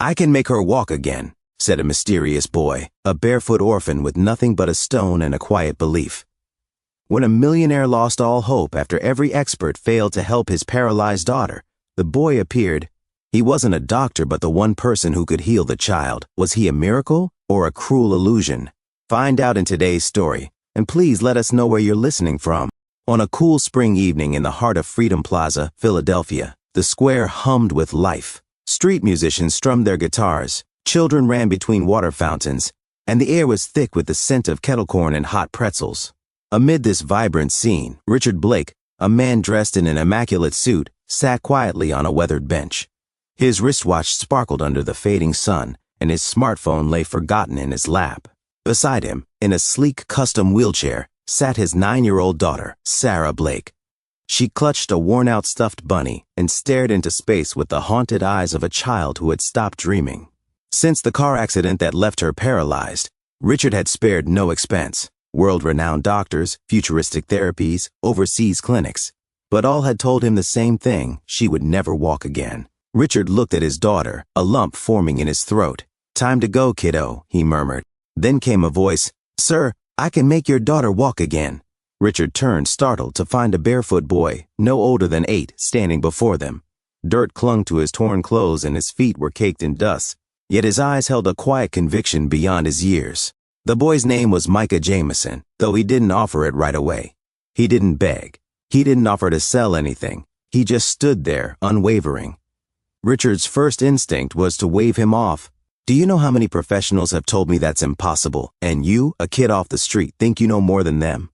"I can make her walk again," said a mysterious boy, a barefoot orphan with nothing but a stone and a quiet belief. When a millionaire lost all hope after every expert failed to help his paralyzed daughter, the boy appeared. He wasn't a doctor, but the one person who could heal the child. Was he a miracle or a cruel illusion? Find out in today's story, and please let us know where you're listening from. On a cool spring evening in the heart of Freedom Plaza, Philadelphia, the square hummed with life. Street musicians strummed their guitars, children ran between water fountains, and the air was thick with the scent of kettle corn and hot pretzels. Amid this vibrant scene, Richard Blake, a man dressed in an immaculate suit, sat quietly on a weathered bench. His wristwatch sparkled under the fading sun, and his smartphone lay forgotten in his lap. Beside him, in a sleek custom wheelchair, sat his 9-year-old daughter, Sarah Blake. She clutched a worn-out stuffed bunny and stared into space with the haunted eyes of a child who had stopped dreaming. Since the car accident that left her paralyzed, Richard had spared no expense. World-renowned doctors, futuristic therapies, overseas clinics. But all had told him the same thing: she would never walk again. Richard looked at his daughter, a lump forming in his throat. "Time to go, kiddo," he murmured. Then came a voice, "Sir, I can make your daughter walk again." Richard turned, startled, to find a barefoot boy, no older than 8, standing before them. Dirt clung to his torn clothes and his feet were caked in dust, yet his eyes held a quiet conviction beyond his years. The boy's name was Micah Jameson, though he didn't offer it right away. He didn't beg. He didn't offer to sell anything. He just stood there, unwavering. Richard's first instinct was to wave him off. "Do you know how many professionals have told me that's impossible, and you, a kid off the street, think you know more than them?"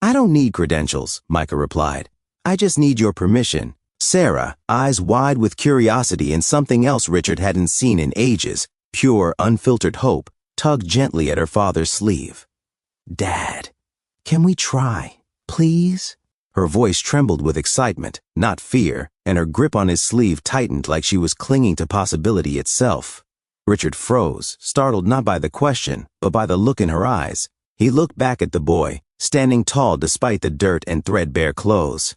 "I don't need credentials," Micah replied. "I just need your permission." Sarah, eyes wide with curiosity and something else Richard hadn't seen in ages, pure, unfiltered hope, tugged gently at her father's sleeve. "Dad, can we try, please?" Her voice trembled with excitement, not fear, and her grip on his sleeve tightened like she was clinging to possibility itself. Richard froze, startled not by the question, but by the look in her eyes. He looked back at the boy, standing tall despite the dirt and threadbare clothes.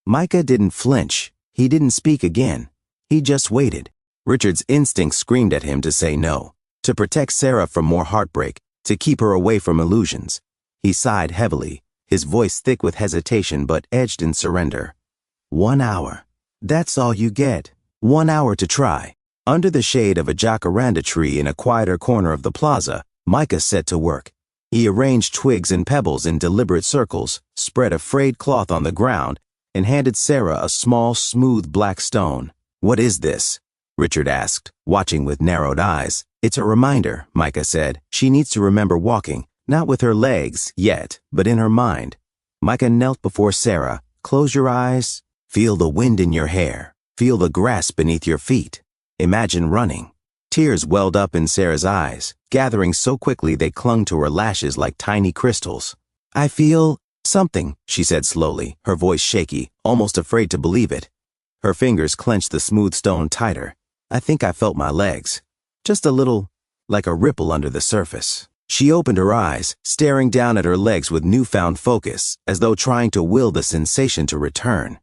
Micah didn't flinch. He didn't speak again. He just waited. Richard's instinct screamed at him to say no, to protect Sarah from more heartbreak, to keep her away from illusions. He sighed heavily, his voice thick with hesitation but edged in surrender. 1 hour. That's all you get. 1 hour to try. Under the shade of a jacaranda tree in a quieter corner of the plaza, Micah set to work. He arranged twigs and pebbles in deliberate circles, spread a frayed cloth on the ground, and handed Sarah a small, smooth black stone. "What is this?" Richard asked, watching with narrowed eyes. "It's a reminder," Micah said. "She needs to remember walking, not with her legs, yet, but in her mind." Micah knelt before Sarah. "Close your eyes. Feel the wind in your hair. Feel the grass beneath your feet. Imagine running." Tears welled up in Sarah's eyes, gathering so quickly they clung to her lashes like tiny crystals. "I feel something," she said slowly, her voice shaky, almost afraid to believe it. Her fingers clenched the smooth stone tighter. "I think I felt my legs. Just a little, like a ripple under the surface." She opened her eyes, staring down at her legs with newfound focus, as though trying to will the sensation to return.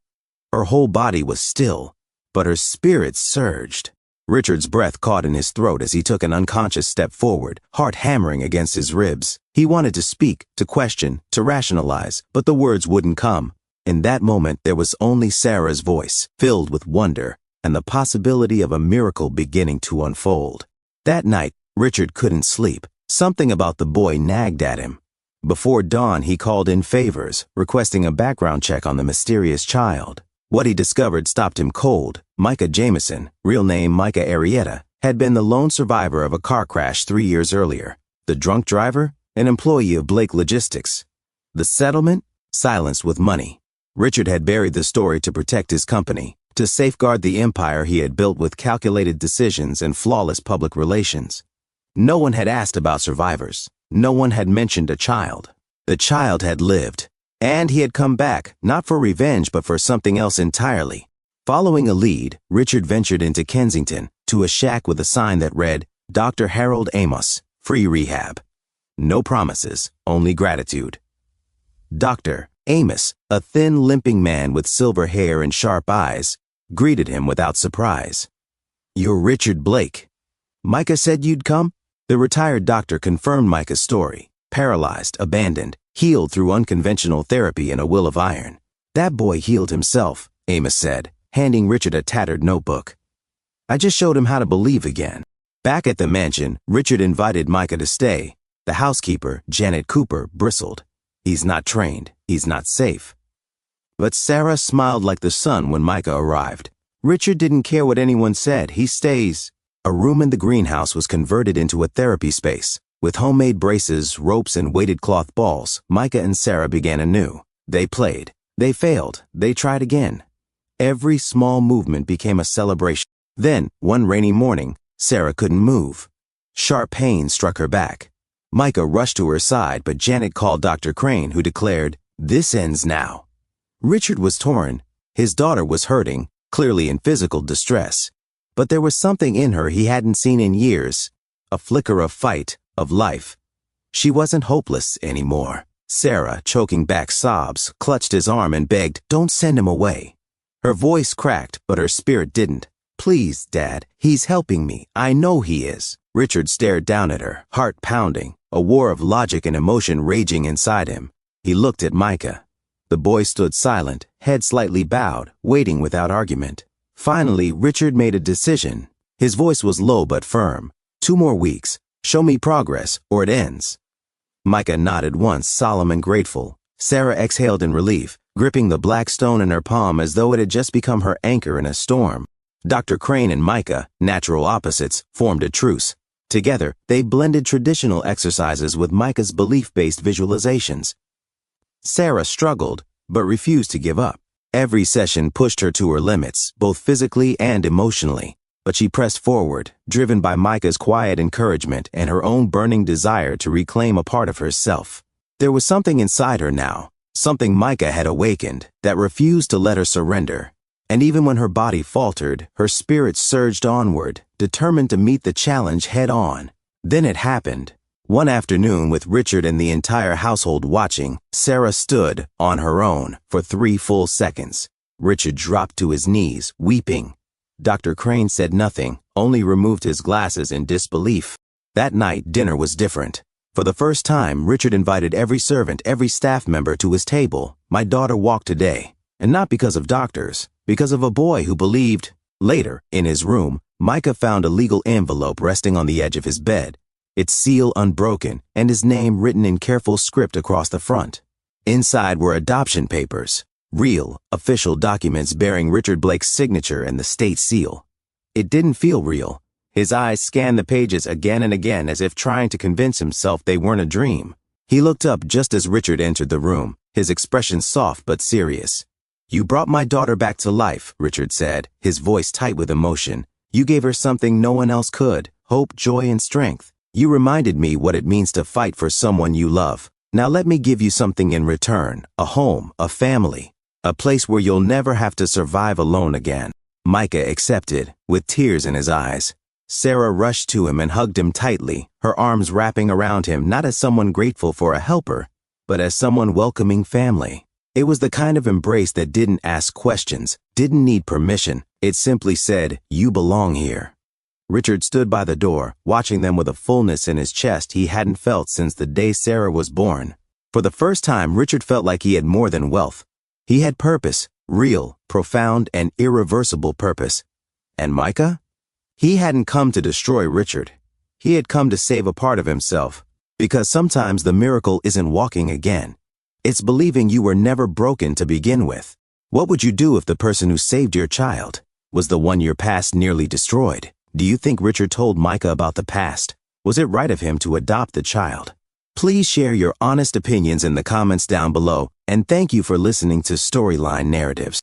Her whole body was still, but her spirit surged. Richard's breath caught in his throat as he took an unconscious step forward, heart hammering against his ribs. He wanted to speak, to question, to rationalize, but the words wouldn't come. In that moment, there was only Sarah's voice, filled with wonder, and the possibility of a miracle beginning to unfold. That night, Richard couldn't sleep. Something about the boy nagged at him. Before dawn, he called in favors, requesting a background check on the mysterious child. What he discovered stopped him cold. Micah Jameson, real name Micah Arrieta, had been the lone survivor of a car crash 3 years earlier. The drunk driver, an employee of Blake Logistics. The settlement, silenced with money. Richard had buried the story to protect his company, to safeguard the empire he had built with calculated decisions and flawless public relations. No one had asked about survivors. No one had mentioned a child. The child had lived. And he had come back, not for revenge, but for something else entirely. Following a lead, Richard ventured into Kensington, to a shack with a sign that read, "Dr. Harold Amos, free rehab." No promises, only gratitude. Dr. Amos, a thin, limping man with silver hair and sharp eyes, greeted him without surprise. "You're Richard Blake." Micah said you'd come? The retired doctor confirmed Micah's story. Paralyzed, abandoned, healed through unconventional therapy and a will of iron. That boy healed himself, Amos said, handing Richard a tattered notebook. I just showed him how to believe again. Back at the mansion, Richard invited Micah to stay. The housekeeper, Janet Cooper, bristled. He's not trained. He's not safe. But Sarah smiled like the sun when Micah arrived. Richard didn't care what anyone said. He stays. A room in the greenhouse was converted into a therapy space. With homemade braces, ropes, and weighted cloth balls, Micah and Sarah began anew. They played. They failed. They tried again. Every small movement became a celebration. Then, one rainy morning, Sarah couldn't move. Sharp pain struck her back. Micah rushed to her side, but Janet called Dr. Crane, who declared, "This ends now." Richard was torn. His daughter was hurting, clearly in physical distress. But there was something in her he hadn't seen in years. A flicker of fight, of life. She wasn't hopeless anymore. Sarah, choking back sobs, clutched his arm and begged, "Don't send him away." Her voice cracked, but her spirit didn't. "Please, Dad, he's helping me. I know he is." Richard stared down at her, heart pounding, a war of logic and emotion raging inside him. He looked at Micah. The boy stood silent, head slightly bowed, waiting without argument. Finally, Richard made a decision. His voice was low but firm. 2 more weeks. Show me progress, or it ends." Micah nodded once, solemn and grateful. Sarah exhaled in relief, gripping the black stone in her palm as though it had just become her anchor in a storm. Dr. Crane and Micah, natural opposites, formed a truce. Together, they blended traditional exercises with Micah's belief-based visualizations. Sarah struggled, but refused to give up. Every session pushed her to her limits, both physically and emotionally. But she pressed forward, driven by Micah's quiet encouragement and her own burning desire to reclaim a part of herself. There was something inside her now, something Micah had awakened, that refused to let her surrender. And even when her body faltered, her spirit surged onward, determined to meet the challenge head on. Then it happened. One afternoon, with Richard and the entire household watching, Sarah stood, on her own, for 3 full seconds. Richard dropped to his knees, weeping. Dr. Crane said nothing, only removed his glasses in disbelief. That night, dinner was different. For the first time, Richard invited every servant, every staff member to his table. My daughter walked today. And not because of doctors, because of a boy who believed. Later, in his room, Micah found a legal envelope resting on the edge of his bed, its seal unbroken and his name written in careful script across the front. Inside were adoption papers, real, official documents bearing Richard Blake's signature and the state seal. It didn't feel real. His eyes scanned the pages again and again as if trying to convince himself they weren't a dream. He looked up just as Richard entered the room, his expression soft but serious. "You brought my daughter back to life," Richard said, his voice tight with emotion. "You gave her something no one else could, hope, joy, and strength. You reminded me what it means to fight for someone you love. Now let me give you something in return, a home, a family, a place where you'll never have to survive alone again." Micah accepted, with tears in his eyes. Sarah rushed to him and hugged him tightly, her arms wrapping around him not as someone grateful for a helper, but as someone welcoming family. It was the kind of embrace that didn't ask questions, didn't need permission. It simply said, "You belong here." Richard stood by the door, watching them with a fullness in his chest he hadn't felt since the day Sarah was born. For the first time, Richard felt like he had more than wealth. He had purpose, real, profound, and irreversible purpose. And Micah? He hadn't come to destroy Richard. He had come to save a part of himself. Because sometimes the miracle isn't walking again. It's believing you were never broken to begin with. What would you do if the person who saved your child was the one your past nearly destroyed? Do you think Richard told Micah about the past? Was it right of him to adopt the child? Please share your honest opinions in the comments down below, and thank you for listening to Storyline Narratives.